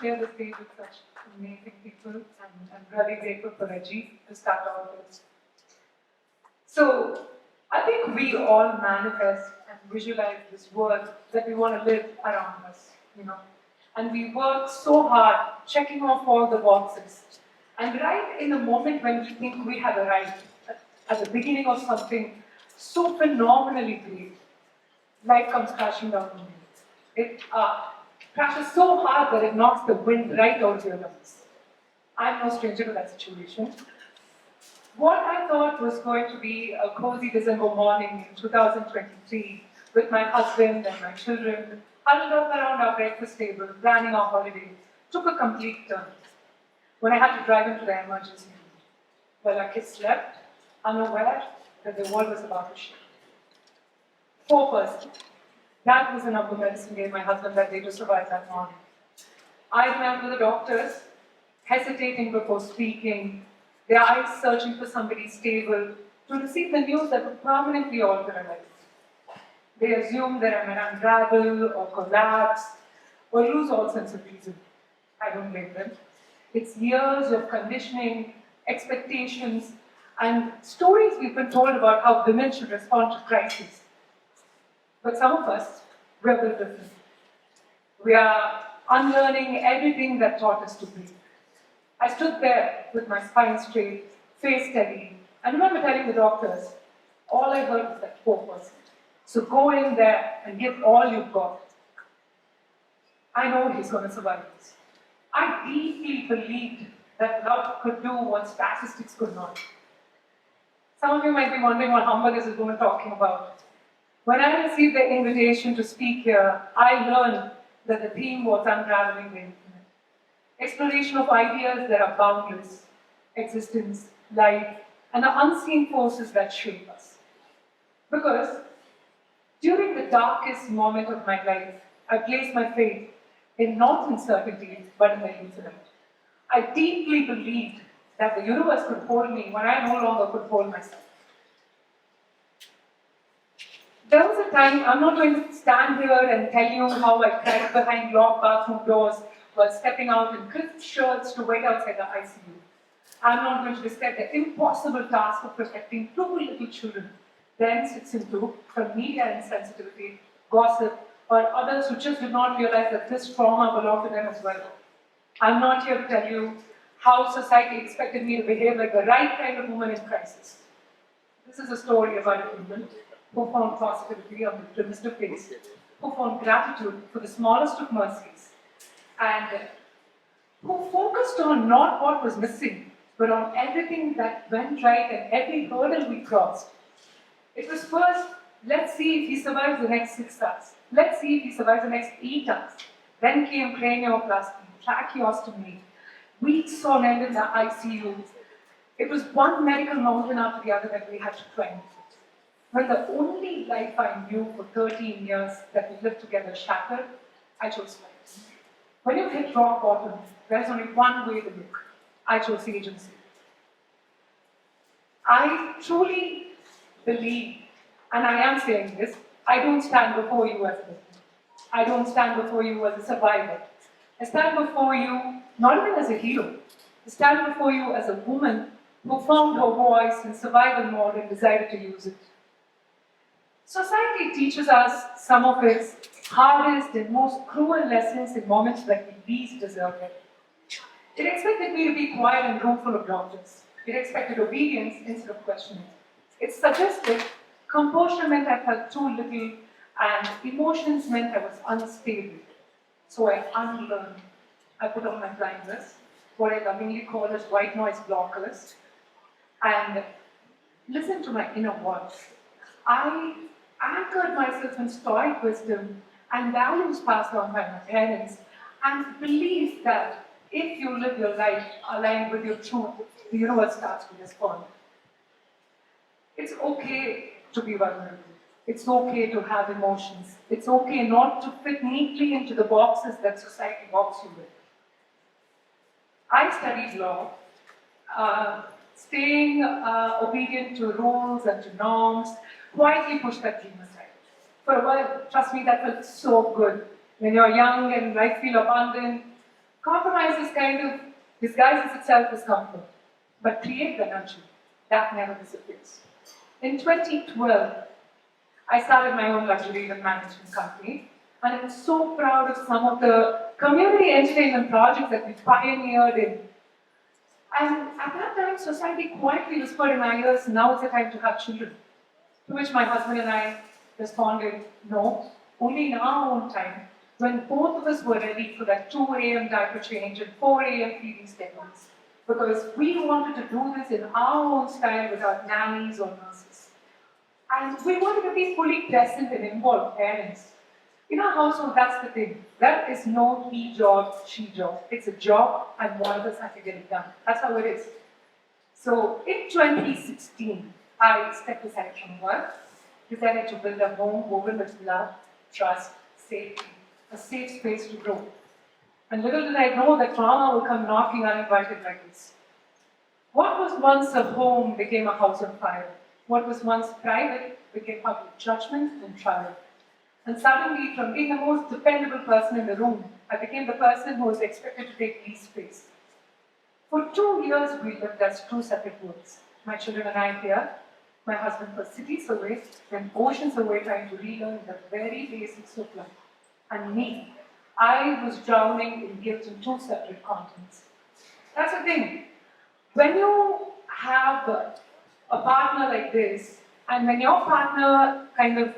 share the stage with such amazing people, and I'm really grateful for Reggie to start out with. So, I think we all manifest and visualize this world that we want to live around us, you know. And we work so hard, checking off all the boxes. And right in the moment when we think we have arrived, at the beginning of something so phenomenally great, life comes crashing down on you. It crashes so hard that it knocks the wind right out of your lungs. I'm no stranger to that situation. What I thought was going to be a cozy December morning in 2023 with my husband and my children huddled up around our breakfast table, planning our holiday, took a complete turn when I had to drive into the emergency room. While our kids slept, unaware that the world was about to shift. 4%. That was enough of medicine gave my husband that day to survive that morning. I went to the doctors, hesitating before speaking, their eyes searching for somebody stable to receive the news that would permanently alter their life. They assumed that I might unravel or collapse or lose all sense of reason. I don't blame them. It's years of conditioning, expectations, and stories we've been told about how women should respond to crises. But some of us, we're built different. We are unlearning everything that taught us to breathe. I stood there with my spine straight, face steady, and remember telling the doctors, all I heard was that 4%. So go in there and give all you've got. I know he's going to survive this. I deeply believed that love could do what statistics could not. Some of you might be wondering what humbug is this woman talking about. When I received the invitation to speak here, I learned that the theme was unraveling the infinite. Exploration of ideas that are boundless, existence, life, and the unseen forces that shape us. Because during the darkest moment of my life, I placed my faith in not in certainty, but in the infinite. I deeply believed that the universe could hold me when I no longer could hold myself. There was a time, I'm not going to stand here and tell you how I cried behind locked bathroom doors while stepping out in crisp shirts to wait outside the ICU. I'm not going to describe the impossible task of protecting two little children, then 6 and 2, from media insensitivity, gossip, or others who just did not realize that this trauma belonged to them as well. I'm not here to tell you how society expected me to behave like the right kind of woman in crisis. This is a story about a woman who found positivity on the grimmest of days, who found gratitude for the smallest of mercies, and who focused on not what was missing, but on everything that went right and every hurdle we crossed. It was first, let's see if he survives the next 6 hours. Let's see if he survives the next 8 hours. Then came cranioplasty, tracheostomy, weeks on end in the ICU. It was one medical mountain after the other that we had to climb. When the only life I knew for 13 years that we lived together shattered, I chose life. When you hit rock bottom, there's only one way to look. I chose agency. I truly believe, and I am saying this, I don't stand before you as a victim. I don't stand before you as a survivor. I stand before you not even as a hero. I stand before you as a woman who found her voice in survival mode and decided to use it. Society teaches us some of its hardest and most cruel lessons in moments that we least deserved it. It expected me to be quiet in a room full of doctors. It expected obedience instead of questioning. It suggested composure meant I felt too little, and emotions meant I was unstable. So I unlearned. I put on my blinders, what I lovingly call as white noise blockers, and listened to my inner voice. I anchored myself in stoic wisdom and values passed on by my parents, and believed that if you live your life aligned with your truth, the universe starts to respond. It's okay to be vulnerable. It's okay to have emotions. It's okay not to fit neatly into the boxes that society boxes you with. I studied law, staying obedient to rules and to norms, quietly pushed that dream aside. For a while, trust me, that felt so good. When you're young and life feels abundant, Compromise is kind of disguises itself as comfort, but create energy that never disappears. In 2012, I started my own luxury event management company, and I'm so proud of some of the community entertainment projects that we pioneered in. And at that time, society quietly whispered in my ears, now is the time to have children. To which my husband and I responded, no, only in our own time, when both of us were ready for that 2 a.m. diaper change and 4 a.m. feeding schedules. Because we wanted to do this in our own style without nannies or nurses. And we wanted to be fully present and involved parents. In our household, that's the thing. There is no he job, she job. It's a job, and one of us has to get it done. That's how it is. So in 2016, I stepped aside from work, decided to build a home woven with love, trust, safety, a safe space to grow. And little did I know that trauma will come knocking uninvited like this. What was once a home became a house on fire. What was once private became public judgment and trial. And suddenly, from being the most dependable person in the room, I became the person who was expected to take least space. For 2 years, we lived as two separate worlds. My children and I here, my husband was cities away, and oceans away trying to relearn the very basics of life. And me, I was drowning in guilt in two separate continents. That's the thing. When you have a partner like this, and when your partner kind of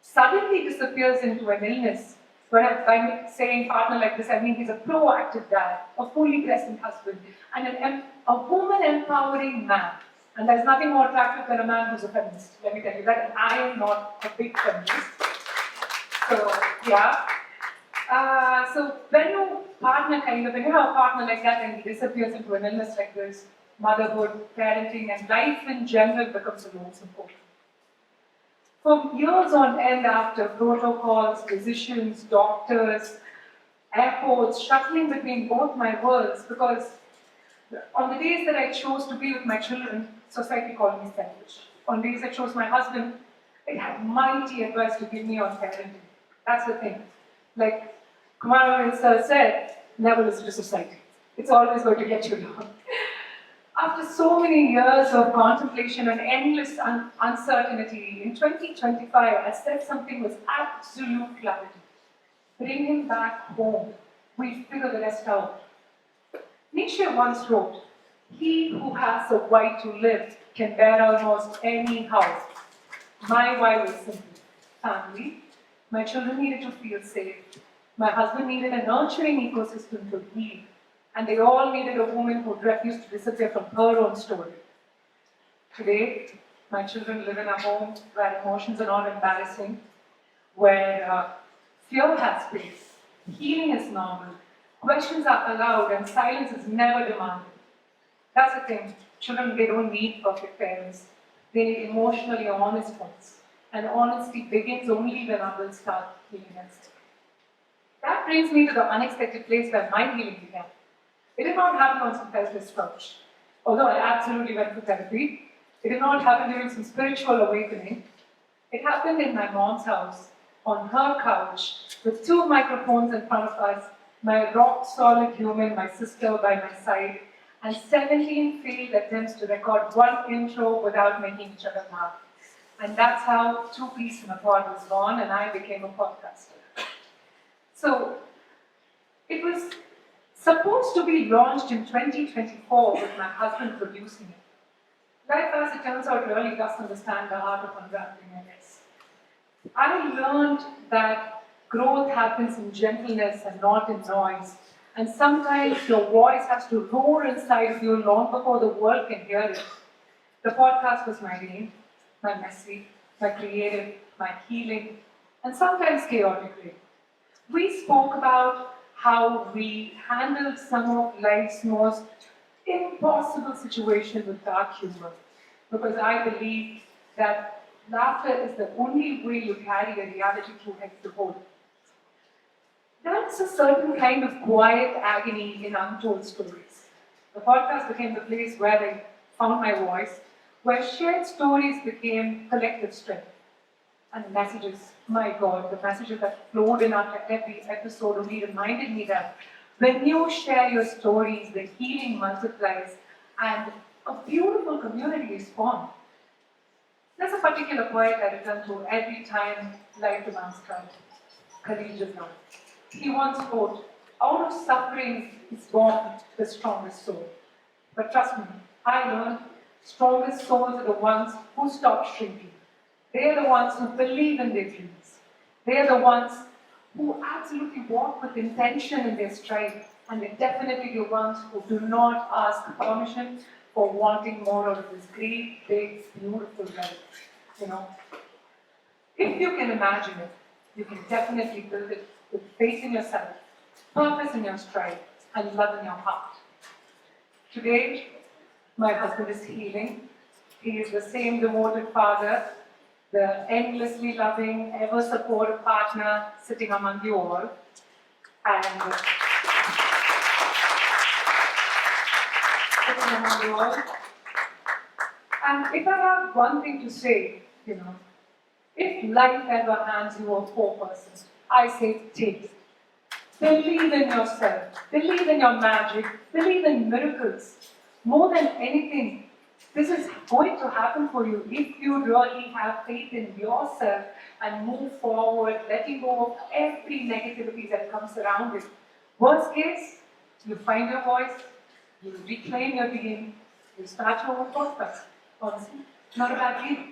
suddenly disappears into an illness, when I'm saying partner like this, I mean he's a proactive dad, a fully present husband, and a woman empowering man. And there's nothing more attractive than a man who's a feminist. Let me tell you that. And I am not a big feminist. So, yeah. So when you partner when you have a partner like that and he disappears into an illness like this, motherhood, parenting, and life in general becomes a lonesome portion. For years on end after, protocols, physicians, doctors, airports, shuttling between both my worlds, because on the days that I chose to be with my children, society called me selfish. On days I chose my husband, it had mighty advice to give me on parenting. That's the thing. Like Kumar sir said, never listen to society. It's always going to get you down. After so many years of contemplation and endless uncertainty, in 2025, I said something with absolute clarity. Bring him back home. We'll figure the rest out. Nietzsche once wrote, he who has a why to live can bear almost any house. My why was simple. Family. My children needed to feel safe. My husband needed a nurturing ecosystem to heal. And they all needed a woman who refused to disappear from her own story. Today, my children live in a home where emotions are not embarrassing, where fear has space, healing is normal, questions are allowed, and silence is never demanded. That's the thing. Children, they don't need perfect parents. They need emotionally honest ones. And honesty begins only when others start healing themselves. That brings me to the unexpected place where my healing began. It did not happen on some therapist's couch. Although I absolutely went for therapy, it did not happen during some spiritual awakening. It happened in my mom's house, on her couch, with 2 microphones in front of us, my rock-solid human, my sister by my side, and 17 failed attempts to record one intro without making each other laugh. And that's how Two Peas in a Pod was born, and I became a podcaster. So, it was supposed to be launched in 2024 with my husband producing it. Life, as it turns out, really does understand the art of unraveling, I guess. I learned that growth happens in gentleness and not in noise. And sometimes your voice has to roar inside of you long before the world can hear it. The podcast was my name, my messy, my creative, my healing, and sometimes chaotic way. We spoke about how we handled some of life's most impossible situations with dark humor. Because I believe that laughter is the only way you carry a reality through head to hold. That's a certain kind of quiet agony in untold stories. The podcast became the place where I found my voice, where shared stories became collective strength. And the messages, my God, the messages that flowed in after every episode only reminded me that When you share your stories, the healing multiplies and a beautiful community is formed. There's a particular poet I return to every time life demands strength, Khalil Gibran. He once wrote, out of suffering is born the strongest soul. But trust me, I learned strongest souls are the ones who stop shrinking. They are the ones who believe in their dreams. They are the ones who absolutely walk with intention in their stride. And they're definitely the ones who do not ask permission for wanting more out of this great, big, beautiful life. You know, if you can imagine it, you can definitely build it with faith in yourself, purpose in your stride, and love in your heart. Today, my husband is healing. He is the same devoted father, the endlessly loving, ever supportive partner sitting among you all. And sitting among you all. And if I have one thing to say, if life ever hands you a 4%, I say take it. Believe in yourself. Believe in your magic. Believe in miracles. More than anything, this is going to happen for you if you really have faith in yourself and move forward, letting go of every negativity that comes around it. Worst case, you find your voice, you reclaim your being, you start your own podcast. Honestly, not a bad deal.